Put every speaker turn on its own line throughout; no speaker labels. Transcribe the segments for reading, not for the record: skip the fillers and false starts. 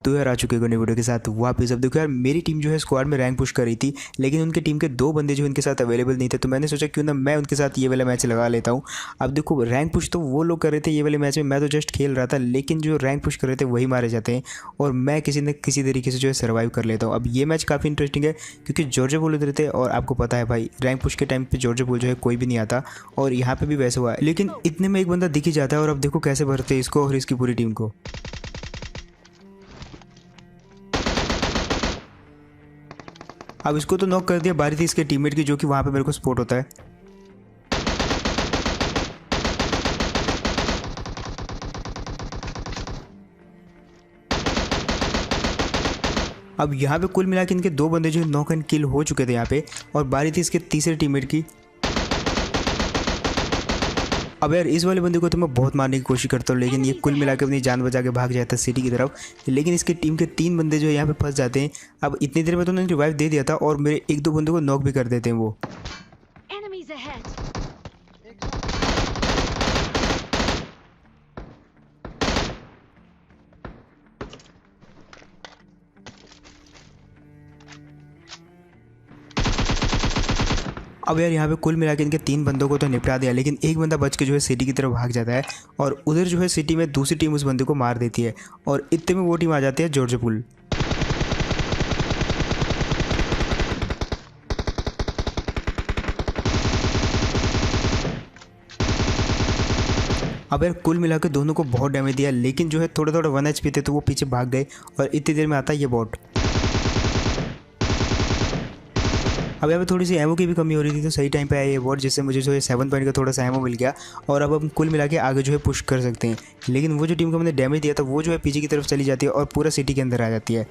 तो यार आ चुके हो नई वीडियो के साथ वापस। अब देखो यार, मेरी टीम जो है स्क्वाड में रैंक पुश कर रही थी, लेकिन उनके टीम के 2 बंदे जो इनके साथ अवेलेबल नहीं थे, तो मैंने सोचा क्यों ना मैं उनके साथ ये वाला मैच लगा लेता हूँ। अब देखो, रैंक पुश तो वो लोग कर रहे थे ये वाले मैच में, मैं तो जस्ट खेल रहा था, लेकिन जो रैंक पुश कर रहे थे वही मारे जाते हैं और मैं किसी न किसी तरीके से जो है सर्वाइव कर लेता हूँ। अब ये मैच काफ़ी इंटरेस्टिंग है क्योंकि जॉर्जिया बुल उधर थे और आपको पता है भाई, रैंक पुश के टाइम पे जॉर्जिया बुल जो है कोई भी नहीं आता, और यहाँ पे भी वैसे हुआ है। लेकिन इतने में एक बंदा दिख ही जाता है और अब देखो कैसे भरते हैं इसको और इसकी पूरी टीम को। अब इसको तो नॉक कर दिया, बारी थी इसके टीममेट की जो कि वहाँ पे मेरे को स्पॉट होता है। अब यहाँ पे कुल मिला के इनके 2 बंदे जो है नॉक एंड किल हो चुके थे यहाँ पे, और बारी थी इसके तीसरे टीममेट की। अब यार इस वाले बंदे को तो मैं बहुत मारने की कोशिश करता हूँ, लेकिन ये कुल मिला के अपनी जान बचा के भाग जाता है सिटी की तरफ। लेकिन इसके टीम के 3 बंदे जो है यहाँ पे फंस जाते हैं। अब इतनी देर में तो उन्होंने रिवाइव दे दिया था और मेरे 1-2 बंदों को नॉक भी कर देते हैं वो। अब यार यहाँ पे कुल मिला के इनके 3 बंदों को तो निपटा दिया, लेकिन एक बंदा बच के जो है सिटी की तरफ भाग जाता है और उधर जो है सिटी में दूसरी टीम उस बंदे को मार देती है और इतने में वो टीम आ जाती है जॉर्जिया बुल। अब यार कुल मिला के दोनों को बहुत डैमेज दिया, लेकिन जो है थोड़ा थोड़ा 1 HP थे तो वो पीछे भाग गए और इतनी देर में आता है ये बॉट। अब यहाँ पे थोड़ी सी एमओ की भी कमी हो रही थी, तो सही टाइम पे आया ये बॉट, जिससे मुझे जो है 7 पॉइंट का थोड़ा सा एमओ मिल गया और अब हम कुल मिला के आगे जो है पुश कर सकते हैं। लेकिन वो जो टीम को मैंने डैमेज दिया था वो जो है पीछे की तरफ चली जाती है और पूरा सिटी के अंदर आ जाती है।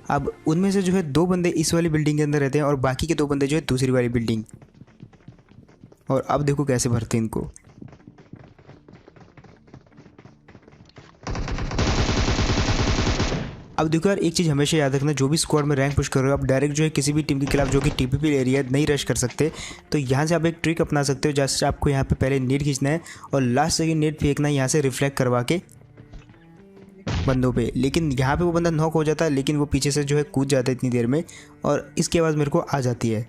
अब उनमें से जो है 2 बंदे इस वाली बिल्डिंग के अंदर रहते हैं और बाकी के 2 बंदे जो है दूसरी वाली बिल्डिंग। और अब देखो कैसे भरते हैं इनको। अब देखो यार, एक चीज़ हमेशा याद रखना, जो भी स्क्वाड में रैंक पुश कर रहे हो आप डायरेक्ट जो है किसी भी टीम के खिलाफ जो कि टीपीपी एरिया नहीं रश कर सकते। तो यहाँ से आप एक ट्रिक अपना सकते हो, जैसे आपको यहाँ पे पहले नेट खींचना है और लास्ट सेकंड नेट फेंकना है यहाँ से रिफ्लेक्ट करवा के बंदों पे। लेकिन यहाँ पे वो बंदा नॉक हो जाता है, लेकिन वो पीछे से जो है कूद जाता है इतनी देर में और इसकी आवाज़ मेरे को आ जाती है।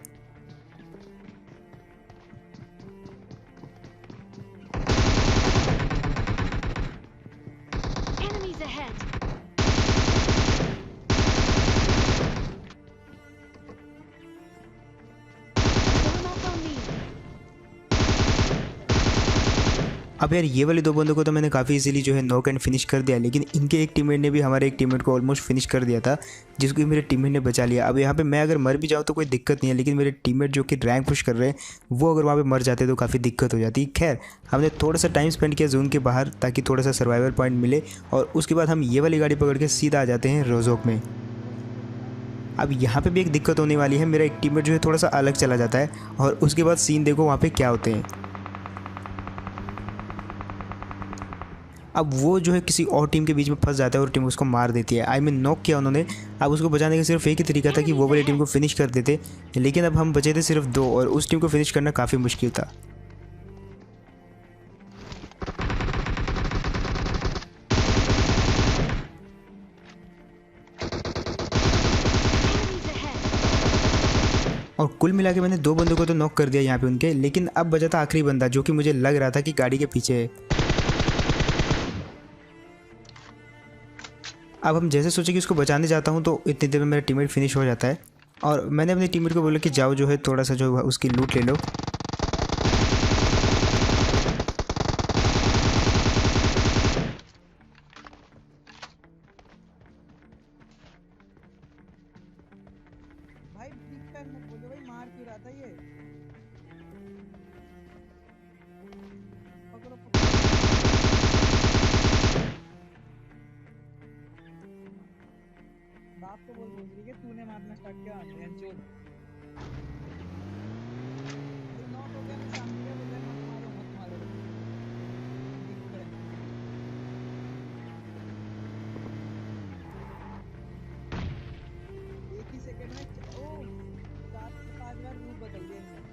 अब यार ये वाले 2 बंदों को तो मैंने काफ़ी इजीली जो है नॉक एंड फिनिश कर दिया, लेकिन इनके एक टीममेट ने भी हमारे एक टीममेट को ऑलमोस्ट फिनिश कर दिया था, जिसको मेरे टीममेट ने बचा लिया। अब यहाँ पे मैं अगर मर भी जाऊँ तो कोई दिक्कत नहीं है, लेकिन मेरे टीममेट जो कि रैंक पुश कर रहे हैं वो अगर वहाँ पे मर जाते तो काफ़ी दिक्कत हो जाती। खैर, हमने थोड़ा सा टाइम स्पेंड किया जोन के बाहर ताकि थोड़ा सा सर्वाइवल पॉइंट मिले और उसके बाद हम ये वाली गाड़ी पकड़ के सीधा आ जाते हैं रोजोक में। अब यहाँ पे भी एक दिक्कत होने वाली है, मेरा एक टीममेट जो है थोड़ा सा अलग चला जाता है और उसके बाद सीन देखो वहाँ पे क्या होते हैं। अब वो जो है किसी और टीम के बीच में फंस जाता है और टीम उसको मार देती है। आई मीन नॉक किया उन्होंने। अब उसको बचाने का सिर्फ एक ही तरीका था कि वो वाली टीम को फिनिश कर देते, लेकिन अब हम बचे थे सिर्फ 2 और उस टीम को फिनिश करना काफ़ी मुश्किल था। और कुल मिला के मैंने 2 बंदों को तो नॉक कर दिया यहाँ पे उनके, लेकिन अब बचा था आखिरी बंदा जो कि मुझे लग रहा था कि गाड़ी के पीछे है। अब हम जैसे सोचे कि उसको बचाने जाता हूँ तो इतनी देर में मेरा टीममेट फिनिश हो जाता है और मैंने अपने टीममेट को बोला कि जाओ जो है थोड़ा सा जो उसकी लूट ले लो।
भाई दिक्कत मत बोलो भाई, मार क्यों रहा था ये? पकड़ो पकड़ो। बाप को बोल दूसरी के तूने मारना स्टार्ट किया बहनचोद। ये नॉक हो गया, मैं सामने गया, बोला मत मारो मत मारो। दिक्कत एक ही सेकंड में ओ 7 से 5 बार रूट बदल दिया इन्होंने।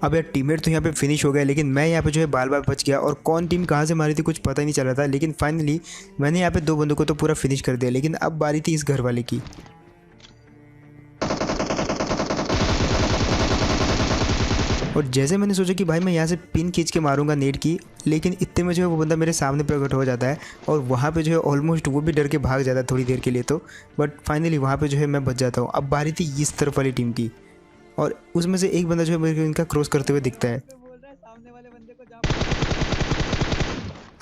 अब यार टीममेट तो यहाँ पे फिनिश हो गया, लेकिन मैं यहाँ पे जो है बाल बाल बच गया और कौन टीम कहाँ से मारी थी कुछ पता ही नहीं चल रहा था। लेकिन फाइनली मैंने यहाँ पे 2 बंदों को तो पूरा फिनिश कर दिया, लेकिन अब बारी थी इस घर वाले की। और जैसे मैंने सोचा कि भाई मैं यहाँ से पिन खींच के मारूंगा नेट की, लेकिन इतने में जो है वो बंदा मेरे सामने प्रकट हो जाता है और वहाँ पे जो है ऑलमोस्ट वो भी डर के भाग जाता है थोड़ी देर के लिए तो, बट फाइनली वहाँ पे जो है मैं बच जाता हूँ। अब बारी थी इस तरफ वाली टीम की और उसमें से एक बंदा जो है मेरे को इनका क्रॉस करते हुए दिखता है।
तो बोल रहा है सामने वाले बंदे को जा।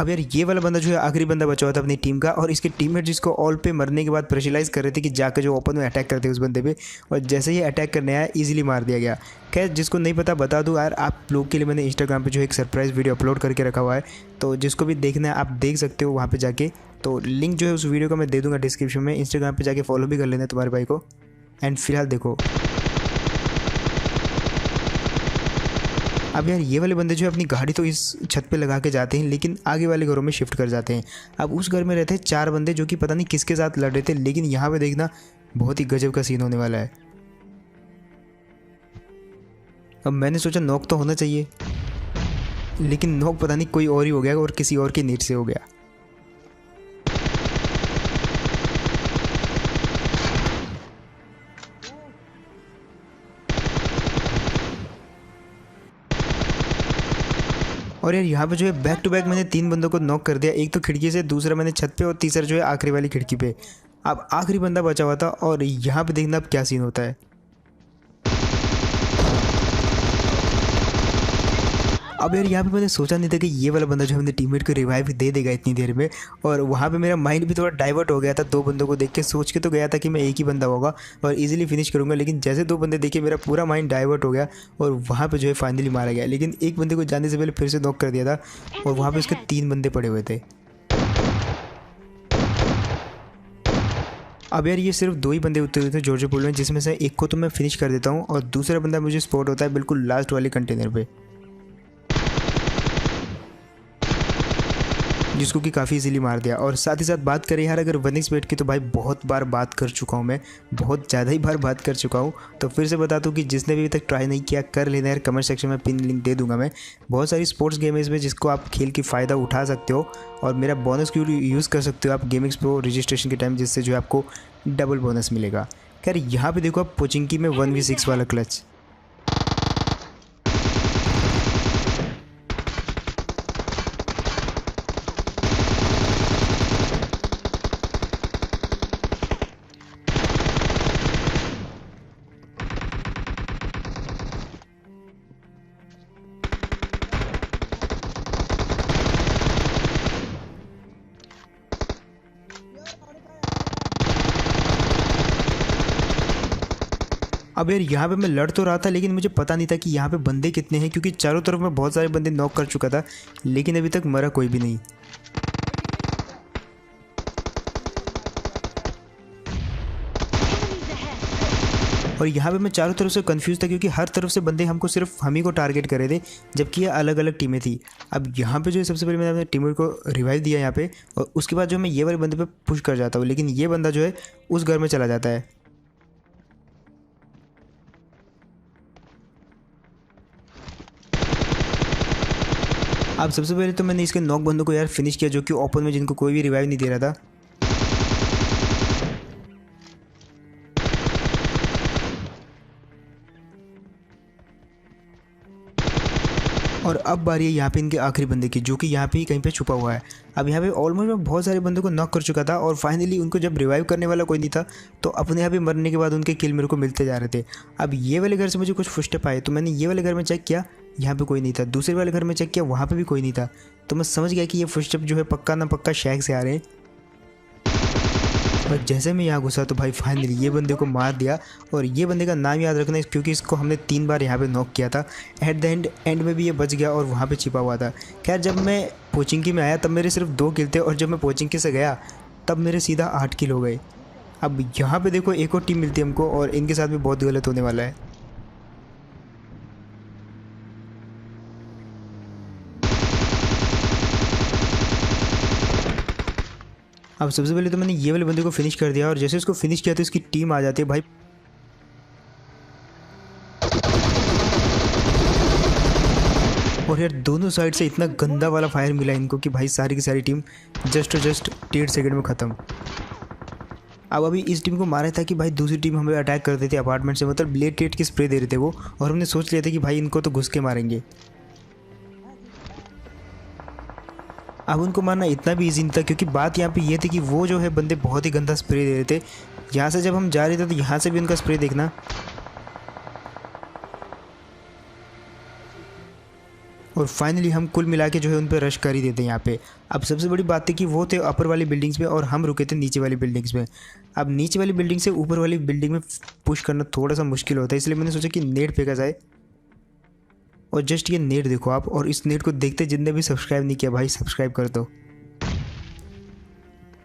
अब यार ये वाला बंदा जो है आखिरी बंदा बचा हुआ था अपनी टीम का, और इसके टीममेट जिसको ऑल पे मरने के बाद प्रेशराइज कर रहे थे कि जाकर जो ओपन में अटैक करते उस बंदे पे, और जैसे ही अटैक करने आया इजीली मार दिया गया। खैर जिसको नहीं पता बता दूं यार, आप लोग के लिए मैंने इंस्टाग्राम पे जो एक सरप्राइज़ वीडियो अपलोड करके रखा हुआ है, तो जिसको भी देखना है आप देख सकते हो वहाँ पर जाके। तो लिंक जो है उस वीडियो का मैं दे दूँगा डिस्क्रिप्शन में, इंस्टाग्राम पर जाके फॉलो भी कर लेना तुम्हारे भाई को। एंड फिलहाल देखो अब यार ये वाले बंदे जो है अपनी गाड़ी तो इस छत पे लगा के जाते हैं, लेकिन आगे वाले घरों में शिफ्ट कर जाते हैं। अब उस घर में रहते हैं 4 बंदे जो कि पता नहीं किसके साथ लड़ रहे थे, लेकिन यहाँ पे देखना बहुत ही गजब का सीन होने वाला है। अब मैंने सोचा नॉक तो होना चाहिए, लेकिन नॉक पता नहीं कोई और ही हो गया और किसी और के नेट से हो गया। और यार यहाँ पे जो है बैक टू बैक मैंने 3 बंदों को नॉक कर दिया, एक तो खिड़की से, दूसरा मैंने छत पे और तीसरा जो है आखिरी वाली खिड़की पे। अब आखिरी बंदा बचा हुआ था और यहाँ पे देखना अब क्या सीन होता है। अब यार यहाँ पे मैंने सोचा नहीं था कि ये वाला बंदा जो है अपने टीममेट को रिवाइव दे देगा इतनी देर में, और वहाँ पे मेरा माइंड भी थोड़ा डाइवर्ट हो गया था। 2 बंदों को देख के सोच के तो गया था कि मैं एक ही बंदा होगा और इजीली फिनिश करूँगा, लेकिन जैसे 2 बंदे देखे मेरा पूरा माइंड डाइवर्ट हो गया और वहाँ पे जो है फाइनली मारा गया। लेकिन एक बंदे को जाने से पहले फिर से नॉक कर दिया था और वहाँ पर उसके 3 बंदे पड़े हुए थे। अब यार ये सिर्फ 2 ही बंदे उतरे थे जॉर्जिया पूल में, जिसमें से एक को तो मैं फिनिश कर देता हूँ और दूसरा बंदा मुझे स्पॉट होता है बिल्कुल लास्ट वाले कंटेनर पे, जिसको कि काफ़ी इजीली मार दिया। और साथ ही साथ बात करें यार अगर 1xbet की, तो भाई बहुत बार बात कर चुका हूँ मैं, बहुत ज़्यादा ही बार बात कर चुका हूँ। तो फिर से बता दूँ कि जिसने भी अभी तक ट्राई नहीं किया कर लेना यार, कमेंट सेक्शन में पिन लिंक दे दूंगा मैं। बहुत सारी स्पोर्ट्स गेम है इसमें जिसको आप खेल की फ़ायदा उठा सकते हो और मेरा बोनस क्यू यूज़ कर सकते हो आप गेमिंग्स प्रो रजिस्ट्रेशन के टाइम, जिससे जो है आपको डबल बोनस मिलेगा। खैर यहाँ पर देखो आप पोचिंकी में 1v6 वाला क्लच। अब यार यहाँ पे मैं लड़ तो रहा था, लेकिन मुझे पता नहीं था कि यहाँ पे बंदे कितने हैं, क्योंकि चारों तरफ मैं बहुत सारे बंदे नॉक कर चुका था, लेकिन अभी तक मरा कोई भी नहीं। और यहाँ पे मैं चारों तरफ से कंफ्यूज था, क्योंकि हर तरफ से बंदे हमको सिर्फ हम ही को टारगेट कर रहे थे, जबकि ये अलग अलग टीमें थी। अब यहाँ पे जो है सबसे पहले मैंने अपने टीममेट को रिवाइव दिया यहाँ पे, और उसके बाद जो मैं ये वाले बंदे पे पुश कर जाता हूँ, लेकिन ये बंदा जो है उस घर में चला जाता है। अब सबसे पहले तो मैंने इसके नॉक बंदों को यार फिनिश किया, जो कि ओपन में जिनको कोई भी रिवाइव नहीं दे रहा था। और अब बारी है यहाँ पे इनके आखिरी बंदे की, जो कि यहाँ पे ही कहीं पे छुपा हुआ है। अब यहाँ पे ऑलमोस्ट मैं बहुत सारे बंदों को नॉक कर चुका था और फाइनली उनको जब रिवाइव करने वाला कोई नहीं था, तो अपने यहाँ पे मरने के बाद उनके किल मेरे को मिलते जा रहे थे। अब ये वाले घर से मुझे कुछ फुटस्टेप आए, तो मैंने ये वाले घर में चेक किया, यहाँ पे कोई नहीं था। दूसरे वाले घर में चेक किया, वहाँ पे भी कोई नहीं था। तो मैं समझ गया कि ये फुटस्टेप जो है पक्का ना पक्का शैक से आ रहे हैं। और जैसे मैं यहाँ घुसा तो भाई फाइनली ये बंदे को मार दिया। और ये बंदे का नाम याद रखना, क्योंकि इसको हमने 3 बार यहाँ पे नॉक किया था। एट द एंड में भी ये बच गया और वहाँ पे छिपा हुआ था। खैर जब मैं पोचिंकी में आया तब मेरे सिर्फ 2 किल थे, और जब मैं पोचिंकी से गया तब मेरे सीधा 8 किल हो गए। अब यहाँ पे देखो एक और टीम मिलती है हमको, और इनके साथ भी बहुत गलत होने वाला है। अब सबसे पहले तो मैंने ये वाले बंदे को फिनिश कर दिया, और जैसे उसको फिनिश किया तो इसकी टीम आ जाती है भाई। और यार दोनों साइड से इतना गंदा वाला फायर मिला इनको कि भाई सारी की सारी टीम जस्ट 1.5 सेकंड में ख़त्म। अब अभी इस टीम को मारा था कि भाई दूसरी टीम हमें अटैक कर देती अपार्टमेंट से, मतलब लेट की स्प्रे दे रहे थे वो, और हमने सोच लिया था कि भाई इनको तो घुस के मारेंगे। अब उनको मारना इतना भी ईजी नहीं था, क्योंकि बात यहाँ पे ये थी कि वो जो है बंदे बहुत ही गंदा स्प्रे दे रहे थे। यहाँ से जब हम जा रहे थे तो यहाँ से भी उनका स्प्रे देखना। और फाइनली हम कुल मिला के जो है उन पर रश कर ही देते हैं यहाँ पे। अब सबसे बड़ी बात थी कि वो थे अपर वाली बिल्डिंग्स में और हम रुके थे नीचे वाली बिल्डिंग्स में। अब नीचे वाली बिल्डिंग से ऊपर वाली बिल्डिंग में पुश करना थोड़ा सा मुश्किल होता है, इसलिए मैंने सोचा कि नेट फेंका जाए। और जस्ट ये नेट देखो आप, और इस नेट को देखते जितने भी सब्सक्राइब नहीं किया भाई सब्सक्राइब कर दो।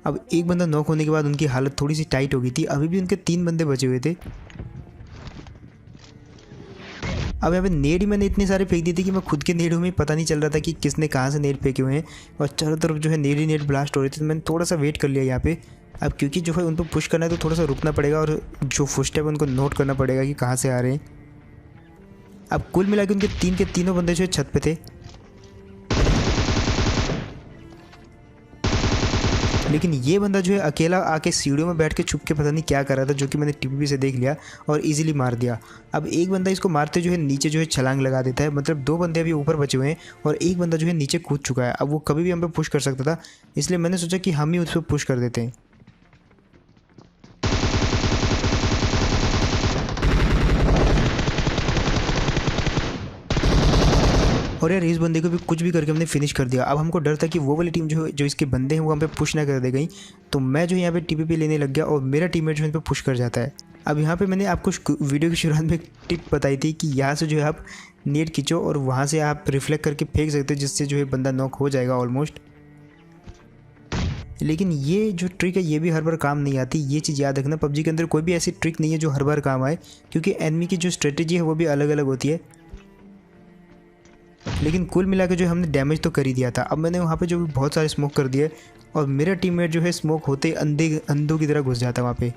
अब एक बंदा नॉक होने के बाद उनकी हालत थोड़ी सी टाइट हो गई थी, अभी भी उनके 3 बंदे बचे हुए थे। अब यहाँ पे नेट ही मैंने इतने सारे फेंक दिए थे कि मैं खुद के नेटों में पता नहीं चल रहा था कि किसने कहाँ से नेट फेंके हुए हैं, और चारों तरफ जो है नेट ही नेट ब्लास्ट हो रहे थे। तो मैंने थोड़ा सा वेट कर लिया यहाँ पे। अब क्योंकि जो है उन पर पुश करना है तो थोड़ा सा रुकना पड़ेगा, और जो फुटस्टेप उनको नोट करना पड़ेगा कि कहाँ से आ रहे हैं। अब कुल मिला के उनके 3 के तीनों बंदे जो है छत पे थे, लेकिन ये बंदा जो है अकेला आके सीढ़ियों में बैठ के छुप के पता नहीं क्या कर रहा था, जो कि मैंने टीवी से देख लिया और इजीली मार दिया। अब एक बंदा इसको मारते जो है नीचे जो है छलांग लगा देता है, मतलब 2 बंदे अभी ऊपर बचे हुए हैं और एक बंदा जो है नीचे कूद चुका है। अब वो कभी भी हम पे पुश कर सकता था, इसलिए मैंने सोचा कि हम ही उस पर पुश कर देते हैं। और यार इस बंदे को भी कुछ भी करके हमने फिनिश कर दिया। अब हमको डर था कि वो वाली टीम जो इसके बंदे हैं वो हम पे पुश ना कर दे गई, तो मैं जो यहाँ पे टीपीपी लेने लग गया और मेरा टीममेट जो है इन पे पुश कर जाता है। अब यहाँ पे मैंने आपको वीडियो की शुरुआत में एक टिप बताई थी कि यहाँ से जो है आप नेट खींचो और वहाँ से आप रिफ्लेक्ट करके फेंक सकते हो, जिससे जो है बंदा नॉक हो जाएगा ऑलमोस्ट। लेकिन ये जो ट्रिक है ये भी हर बार काम नहीं आती, ये चीज़ याद रखना। पबजी के अंदर कोई भी ऐसी ट्रिक नहीं है जो हर बार काम आए, क्योंकि एनिमी की जो स्ट्रेटेजी है वो भी अलग अलग होती है। लेकिन कुल मिला के जो हमने डैमेज तो कर ही दिया था। अब मैंने वहाँ पे जो बहुत सारे स्मोक कर दिए और मेरा टीममेट जो है स्मोक होते अंधों की तरह घुस जाता वहाँ पे।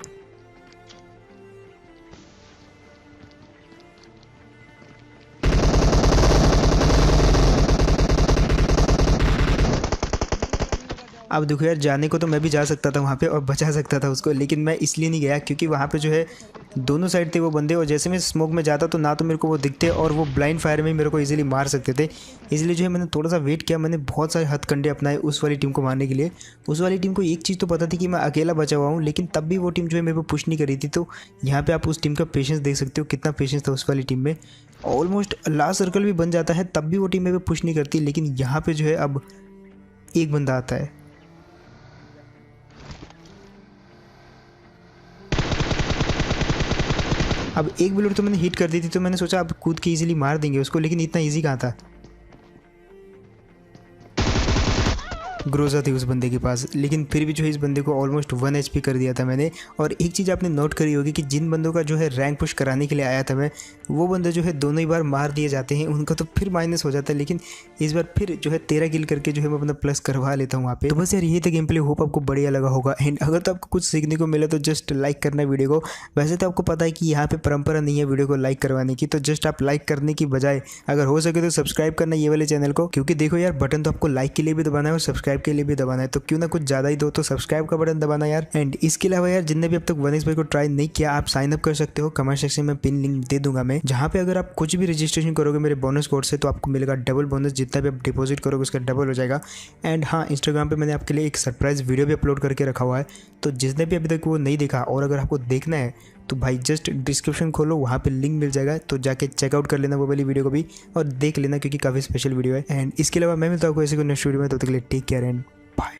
अब देखो यार जाने को तो मैं भी जा सकता था वहाँ पे और बचा सकता था उसको, लेकिन मैं इसलिए नहीं गया क्योंकि वहाँ पे जो है दोनों साइड थे वो बंदे, और जैसे मैं स्मोक में जाता तो ना तो मेरे को वो दिखते और वो ब्लाइंड फायर में मेरे को इजीली मार सकते थे। इसलिए जो है मैंने थोड़ा सा वेट किया। मैंने बहुत सारे हथकंडे अपनाए उस वाली टीम को मारने के लिए। उस वाली टीम को एक चीज़ तो पता थी कि मैं अकेला बचा हुआ हूँ, लेकिन तब भी वो टीम जो है मेरे को पुश नहीं कर रही थी। तो यहाँ पर आप उस टीम का पेशेंस देख सकते हो, कितना पेशेंस था उस वाली टीम में। ऑलमोस्ट लास्ट सर्कल भी बन जाता है तब भी वो टीम मेरे को पुश नहीं करती। लेकिन यहाँ पर जो है अब एक बंदा आता है। अब एक बुलेट तो मैंने हिट कर दी थी, तो मैंने सोचा अब कूद के इजीली मार देंगे उसको, लेकिन इतना इजी कहाँ था। ग्रोजा थी उस बंदे के पास, लेकिन फिर भी जो है इस बंदे को ऑलमोस्ट 1 HP कर दिया था मैंने। और एक चीज़ आपने नोट करी होगी कि जिन बंदों का जो है रैंक पुश कराने के लिए आया था मैं, वो बंदे जो है दोनों ही बार मार दिए जाते हैं, उनका तो फिर माइनस हो जाता है। लेकिन इस बार फिर जो है 13 किल करके जो है मैं अपना प्लस करवा लेता हूँ वहाँ पे। तो बस यार यही था गेम प्ले, होप आपको बढ़िया लगा होगा। एंड अगर तो आपको कुछ सीखने को मिला तो जस्ट लाइक करना वीडियो को। वैसे तो आपको पता है कि यहाँ पे परंपरा नहीं है वीडियो को लाइक करवाने की, तो जस्ट आप लाइक करने की बजाय अगर हो सके तो सब्सक्राइब करना ये वाले चैनल को, क्योंकि देखो यार बटन तो आपको लाइक के लिए भी दबाना है और सब्सक्राइब के लिए भी दबाना है, तो क्यों ना कुछ ज़्यादा ही दो तो सब्सक्राइब का बटन दबाना यार। एंड इसके अलावा यार जिनने भी अब तक 1xBet को ट्राई नहीं किया, आप साइन अप कर सकते हो। कमेंट सेक्शन में पिन लिंक दे दूंगा मैं, जहाँ पे अगर आप कुछ भी रजिस्ट्रेशन करोगे मेरे बोनस कोड से तो आपको मिलेगा डबल बोनस। जितना भी आप डिपॉजिट करोगे उसका डबल हो जाएगा। एंड हाँ, इंस्टाग्राम पे मैंने आपके लिए एक सरप्राइज वीडियो भी अपलोड करके रखा हुआ है, तो जिसने भी अभी तक वो नहीं देखा और अगर आपको देखना है तो भाई जस्ट डिस्क्रिप्शन खोलो, वहाँ पे लिंक मिल जाएगा, तो जाके चेकआउट कर लेना वो वाली वीडियो को भी और देख लेना, क्योंकि काफ़ी स्पेशल वीडियो है। एंड इसके अलावा मैं मिलता हूँ ऐसे कोई नेक्स्ट वीडियो में, तब तक के लिए टेक केयर एंड बाय।